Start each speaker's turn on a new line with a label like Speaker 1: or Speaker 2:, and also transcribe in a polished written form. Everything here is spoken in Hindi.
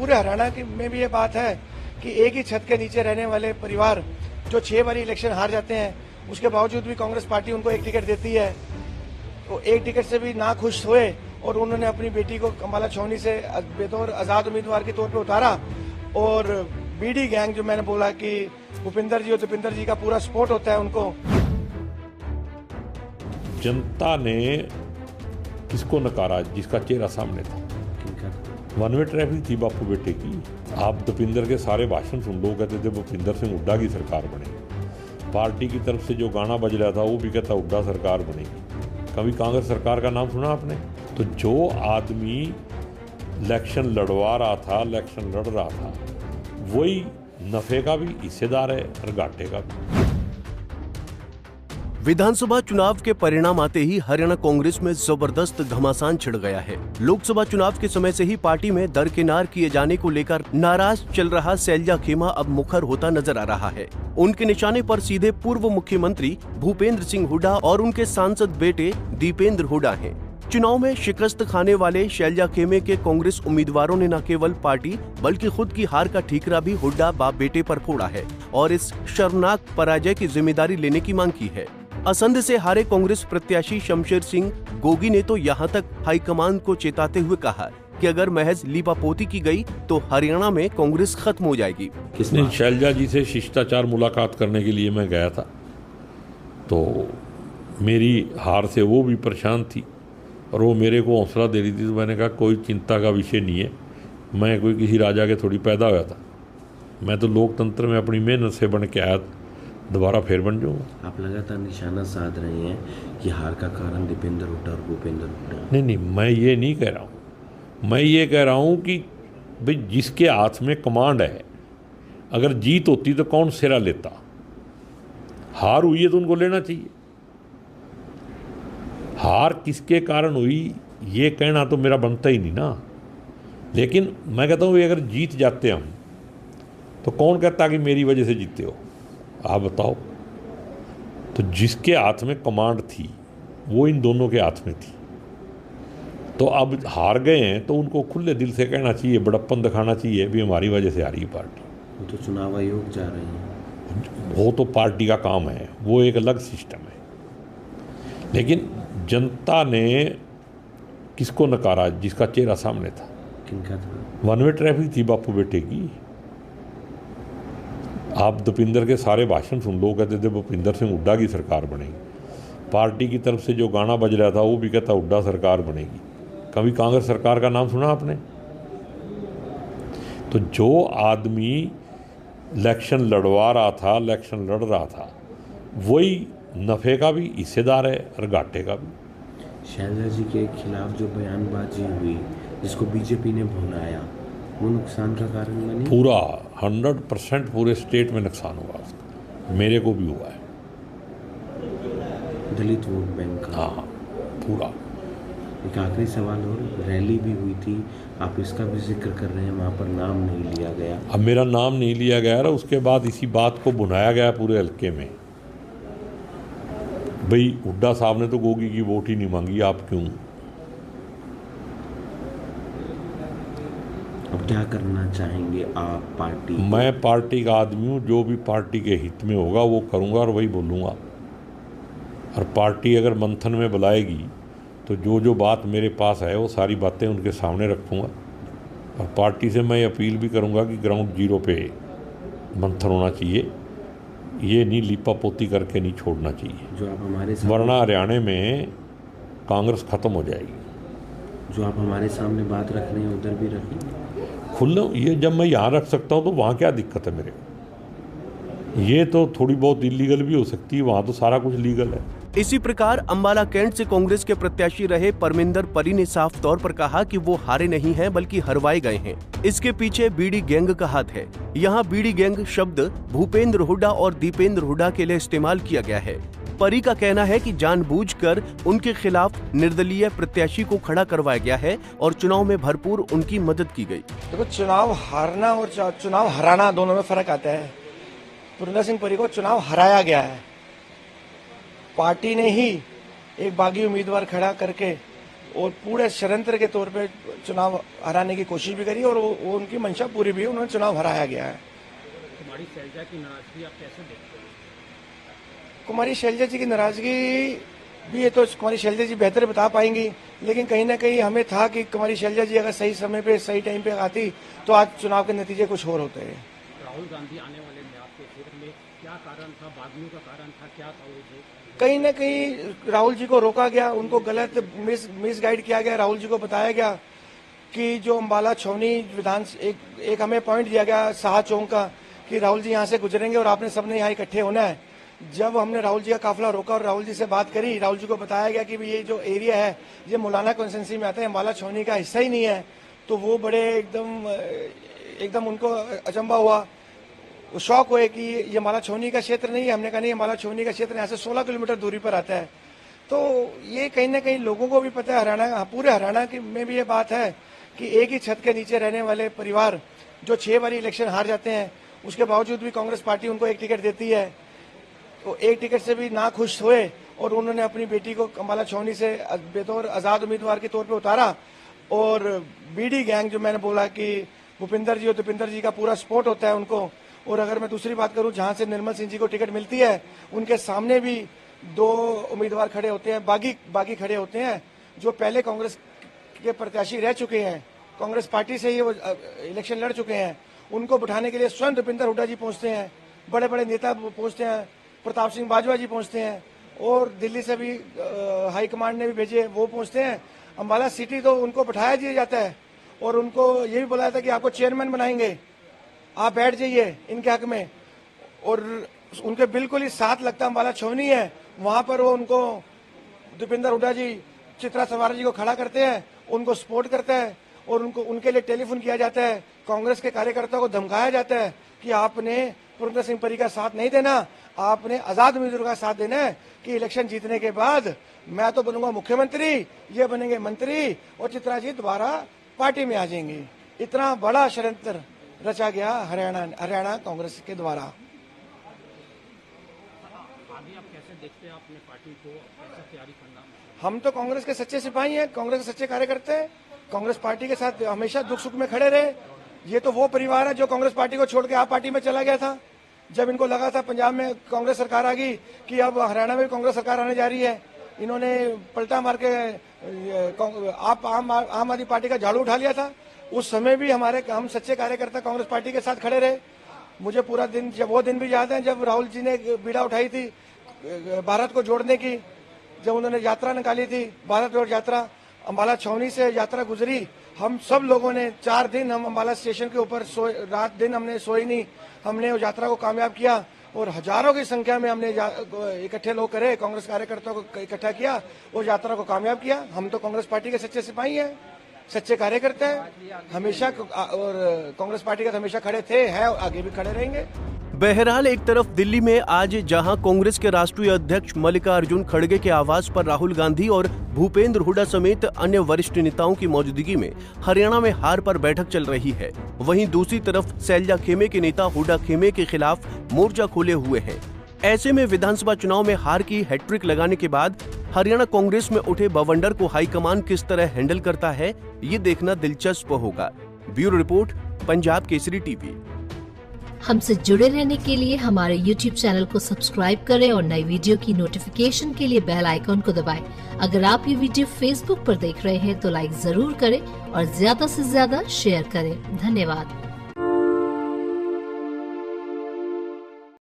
Speaker 1: पूरे हरियाणा में भी ये बात है कि एक ही छत के नीचे रहने वाले परिवार जो 6 बार इलेक्शन हार जाते हैं, उसके बावजूद भी कांग्रेस पार्टी उनको एक टिकट देती है। तो एक टिकट से भी ना खुश हुए और उन्होंने अपनी बेटी को अंबाला छावनी से बेतौर आजाद उम्मीदवार के तौर पे उतारा। और बीडी गैंग जो मैंने बोला कि भूपिंदर जी और दीपेंद्र जी का पूरा सपोर्ट होता है उनको।
Speaker 2: जनता ने किसको नकारा जिसका चेहरा सामने था? वन वे ट्रैफिक थी बापू बेटे की। आप दीपेंद्र के सारे भाषण सुन लो, कहते थे भूपिंदर सिंह हुड्डा की सरकार बनेगी। पार्टी की तरफ से जो गाना बज रहा था वो भी कहता हुड्डा सरकार बनेगी। कभी कांग्रेस सरकार का नाम सुना आपने? तो जो आदमी इलेक्शन लड़वा रहा था, इलेक्शन लड़ रहा था, वही नफे का भी हिस्सेदार है और घाटे का भी।
Speaker 3: विधानसभा चुनाव के परिणाम आते ही हरियाणा कांग्रेस में जबरदस्त घमासान छिड़ गया है। लोकसभा चुनाव के समय से ही पार्टी में दरकिनार किए जाने को लेकर नाराज चल रहा शैलजा खेमा अब मुखर होता नजर आ रहा है। उनके निशाने पर सीधे पूर्व मुख्यमंत्री भूपेंद्र सिंह हुड्डा और उनके सांसद बेटे दीपेंद्र हुड्डा हैं। चुनाव में शिकस्त खाने वाले शैलजा खेमे के कांग्रेस उम्मीदवारों ने न केवल पार्टी बल्कि खुद की हार का ठीकरा भी हुड्डा बाप बेटे पर फोड़ा है और इस शर्मनाक पराजय की जिम्मेदारी लेने की मांग की है। असंध से हारे कांग्रेस प्रत्याशी शमशेर सिंह गोगी ने तो यहां तक हाईकमान को चेताते हुए कहा कि अगर महज लीपापोती की गई तो हरियाणा में कांग्रेस खत्म हो जाएगी।
Speaker 2: किसने? शैलजा जी से शिष्टाचार मुलाकात करने के लिए मैं गया था, तो मेरी हार से वो भी परेशान थी और वो मेरे को हौसला दे रही थी। तो मैंने कहा कोई चिंता का विषय नहीं है, मैं कोई किसी राजा के थोड़ी पैदा हुआ था, मैं तो लोकतंत्र में अपनी मेहनत से बन के आया, दोबारा फिर बन जाऊँगा।
Speaker 4: आप लगातार निशाना साध रहे हैं कि हार का कारण दीपेंद्र हुड्डा और भूपेंद्र हुड्डा।
Speaker 2: नहीं, मैं ये नहीं कह रहा हूँ। मैं ये कह रहा हूँ कि भाई जिसके हाथ में कमांड है, अगर जीत होती तो कौन सिरा लेता? हार हुई है तो उनको लेना चाहिए। हार किसके कारण हुई ये कहना तो मेरा बनता ही नहीं ना। लेकिन मैं कहता हूँ अगर जीत जाते हम तो कौन कहता कि मेरी वजह से जीते हो? आप बताओ। तो जिसके हाथ में कमांड थी वो इन दोनों के हाथ में थी। तो अब हार गए हैं तो उनको खुले दिल से कहना चाहिए, बड़प्पन दिखाना चाहिए भी हमारी वजह से हारी पार्टी।
Speaker 4: वो तो चुनाव आयोग जा रहे हैं,
Speaker 2: वो तो पार्टी का काम है, वो एक अलग सिस्टम है। लेकिन जनता ने किसको नकारा जिसका चेहरा सामने था?
Speaker 4: किनका था?
Speaker 2: वन वे ट्रैफिक थी बापू बेटे की। आप दीपेंद्र के सारे भाषण सुन लो, कहते थे भूपिंदर सिंह हुड्डा की सरकार बनेगी। पार्टी की तरफ से जो गाना बज रहा था वो भी कहता हुड्डा सरकार बनेगी। कभी कांग्रेस सरकार का नाम सुना आपने? तो जो आदमी इलेक्शन लड़वा रहा था, इलेक्शन लड़ रहा था, वही नफे का भी हिस्सेदार है और घाटे का भी।
Speaker 4: शैलजा जी के खिलाफ जो बयानबाजी हुई जिसको बीजेपी ने भुनाया, वो नुकसान का कारण बनी?
Speaker 2: पूरा 100% पूरे स्टेट में नुकसान हुआ उसका, मेरे को भी हुआ है।
Speaker 4: दलित वोट बैंक का?
Speaker 2: हाँ, पूरा।
Speaker 4: एक आखिरी सवाल और, रैली भी हुई थी, आप इसका भी जिक्र कर रहे हैं, वहाँ पर नाम नहीं लिया गया।
Speaker 2: अब मेरा नाम नहीं लिया गया और उसके बाद इसी बात को बुनाया गया पूरे हल्के में, भाई हुड्डा साहब ने तो गोगी की वोट ही नहीं मांगी, आप क्यों?
Speaker 4: अब क्या करना चाहेंगे आप पार्टी?
Speaker 2: मैं पार्टी का आदमी हूँ, जो भी पार्टी के हित में होगा वो करूँगा और वही बोलूँगा। और पार्टी अगर मंथन में बुलाएगी तो जो जो बात मेरे पास है वो सारी बातें उनके सामने रखूँगा। और पार्टी से मैं अपील भी करूँगा कि ग्राउंड जीरो पे मंथन होना चाहिए, ये नहीं लीपापोती करके नहीं छोड़ना चाहिए,
Speaker 4: जो आप हमारे
Speaker 2: वरना हरियाणा में कांग्रेस खत्म हो जाएगी।
Speaker 4: जो आप हमारे सामने बात रख रहे हैं उधर भी रखेंगे
Speaker 2: खुला? ये जब मैं यहाँ रख सकता हूँ तो वहाँ क्या दिक्कत है मेरे को? ये तो थोड़ी बहुत इलीगल भी हो सकती है, वहाँ तो सारा कुछ लीगल है।
Speaker 3: इसी प्रकार अंबाला कैंट से कांग्रेस के प्रत्याशी रहे परमिंदर परी ने साफ तौर पर कहा कि वो हारे नहीं हैं बल्कि हरवाए गए हैं। इसके पीछे बीडी गैंग का हाथ है। यहाँ बीडी गैंग शब्द भूपेंद्र हुड्डा और दीपेंद्र हुड्डा के लिए इस्तेमाल किया गया है। परी का कहना है कि जानबूझकर उनके खिलाफ निर्दलीय प्रत्याशी को खड़ा करवाया गया है और चुनाव में भरपूर उनकी मदद की गई।
Speaker 1: देखो, चुनाव हारना और चुनाव हराना दोनों में फर्क आता है। पुरिंदर सिंह परी को चुनाव हराया गया है, पार्टी ने ही एक बागी उम्मीदवार खड़ा करके और पूरे षड्यंत्र के तौर पे चुनाव हराने की कोशिश भी करी और वो उनकी मंशा पूरी भी है, उन्होंने चुनाव हराया गया है।
Speaker 5: कुमारी शैलजा की नाराजगी आप कैसे देखते हैं?
Speaker 1: कुमारी शैलजा जी की नाराजगी भी ये तो कुमारी शैलजा जी बेहतर बता पाएंगी, लेकिन कहीं ना कहीं हमें था कि कुमारी शैलजा जी अगर सही समय पे सही टाइम पे आती तो आज चुनाव के नतीजे कुछ और होते हैं।
Speaker 5: राहुल गांधी आने वाले में आपके क्षेत्र में क्या कारण था, बागमियों का कारण था, क्या था वो जो
Speaker 1: कहीं ना कहीं राहुल जी को रोका गया, उनको गलत मिस गाइड किया गया। राहुल जी को बताया गया कि जो अम्बाला छावनी विधान एक हमें पॉइंट दिया गया साहा चौक का कि राहुल जी यहाँ से गुजरेंगे और आपने सबने यहाँ इकट्ठे होना है। जब हमने राहुल जी का काफिला रोका और राहुल जी से बात करी, राहुल जी को बताया गया कि ये जो एरिया है ये मौलाना कॉन्स्टिट्यूंसी में आता है, अम्बाला छावनी का हिस्सा ही नहीं है, तो वो बड़े एकदम उनको अचंबा हुआ, शौक हुए कि ये अम्बाला छावनी का क्षेत्र नहीं है। हमने कहा नहीं, अम्बाला छावनी का क्षेत्र यहाँ से 16 किलोमीटर दूरी पर आता है। तो ये कहीं ना कहीं लोगों को भी पता है, हरियाणा पूरे हरियाणा में भी ये बात है कि एक ही छत के नीचे रहने वाले परिवार जो 6 बार इलेक्शन हार जाते हैं, उसके बावजूद भी कांग्रेस पार्टी उनको एक टिकट देती है, तो एक टिकट से भी ना खुश हुए और उन्होंने अपनी बेटी को अम्बाला छावनी से बेतौर आजाद उम्मीदवार के तौर पे उतारा। और बीडी गैंग जो मैंने बोला कि भूपिंदर जी और दीपिंदर जी का पूरा सपोर्ट होता है उनको। और अगर मैं दूसरी बात करूं, जहां से निर्मल सिंह जी को टिकट मिलती है उनके सामने भी 2 उम्मीदवार खड़े होते हैं, बागी खड़े होते हैं जो पहले कांग्रेस के प्रत्याशी रह चुके हैं, कांग्रेस पार्टी से ही वो इलेक्शन लड़ चुके हैं। उनको बिठाने के लिए स्वयं दीपिंदर हुड्डा जी पहुंचते हैं, बड़े बड़े नेता पहुंचते हैं, प्रताप सिंह बाजवा जी पहुंचते हैं और दिल्ली से भी हाईकमांड ने भी भेजे, वो पहुंचते हैं। अम्बाला सिटी तो उनको बिठाया दिया जाता है और उनको ये भी बोला जाता है कि आपको चेयरमैन बनाएंगे, आप बैठ जाइए इनके हक में। और उनके बिल्कुल ही साथ लगता अम्बाला छावनी है, वहां पर वो उनको दीपिंदर हुड्डा जी चित्रा सवारा जी को खड़ा करते हैं, उनको सपोर्ट करता है और उनके लिए टेलीफोन किया जाता है। कांग्रेस के कार्यकर्ताओं को धमकाया जाता है कि आपने पुरंदर सिंह परी का साथ नहीं देना, आपने आजाद उम्मीदवार का साथ देना है कि इलेक्शन जीतने के बाद मैं तो बनूंगा मुख्यमंत्री, ये बनेंगे मंत्री और चित्रा जी दोबारा पार्टी में आ जाएंगी। इतना बड़ा षड्यंत्र रचा गया हरियाणा कांग्रेस के द्वारा।
Speaker 5: आगे आप कैसे देखते हैं अपने पार्टी को, कैसे तैयारी करना?
Speaker 1: हम तो कांग्रेस के सच्चे सिपाही हैं, कांग्रेस के सच्चे कार्यकर्ता हैं, कांग्रेस पार्टी के साथ हमेशा दुख सुख में खड़े रहे। ये तो वो परिवार है जो कांग्रेस पार्टी को छोड़ के आप पार्टी में चला गया था जब इनको लगा था पंजाब में कांग्रेस सरकार आ गई कि अब हरियाणा में भी कांग्रेस सरकार आने जा रही है। इन्होंने पलटा मार के आप आम आदमी पार्टी का झाड़ू उठा लिया था। उस समय भी हम सच्चे कार्यकर्ता कांग्रेस पार्टी के साथ खड़े रहे। मुझे पूरा दिन, जब वो दिन भी याद है जब राहुल जी ने बीड़ा उठाई थी भारत को जोड़ने की, जब उन्होंने यात्रा निकाली थी भारत जोड़ यात्रा, अम्बाला छावनी से यात्रा गुजरी। हम सब लोगों ने 4 दिन हम अम्बाला स्टेशन के ऊपर रात दिन हमने सोई नहीं, हमने उस यात्रा को कामयाब किया और हजारों की संख्या में हमने इकट्ठे लोग करे, कांग्रेस कार्यकर्ताओं को इकट्ठा किया और यात्रा को कामयाब किया। हम तो कांग्रेस पार्टी के सच्चे सिपाही हैं, सच्चे कार्यकर्ता हैं हमेशा, और कांग्रेस पार्टी का हमेशा खड़े थे, हैं और आगे भी खड़े रहेंगे।
Speaker 3: बहरहाल एक तरफ दिल्ली में आज जहां कांग्रेस के राष्ट्रीय अध्यक्ष मल्लिकार्जुन खड़गे के आवास पर राहुल गांधी और भूपेंद्र हुड्डा समेत अन्य वरिष्ठ नेताओं की मौजूदगी में हरियाणा में हार पर बैठक चल रही है, वहीं दूसरी तरफ सैलजा खेमे के नेता हुड्डा खेमे के खिलाफ मोर्चा खोले हुए हैं। ऐसे में विधानसभा चुनाव में हार की हैट्रिक लगाने के बाद हरियाणा कांग्रेस में उठे बवंडर को हाईकमान किस तरह हैंडल करता है, ये देखना दिलचस्प होगा। Bureau report, Punjab Kesari TV.
Speaker 6: हमसे जुड़े रहने के लिए हमारे YouTube चैनल को सब्सक्राइब करें और नई वीडियो की नोटिफिकेशन के लिए बेल आइकॉन को दबाएं। अगर आप ये वीडियो Facebook पर देख रहे हैं तो लाइक जरूर करें और ज्यादा से ज्यादा शेयर करें। धन्यवाद।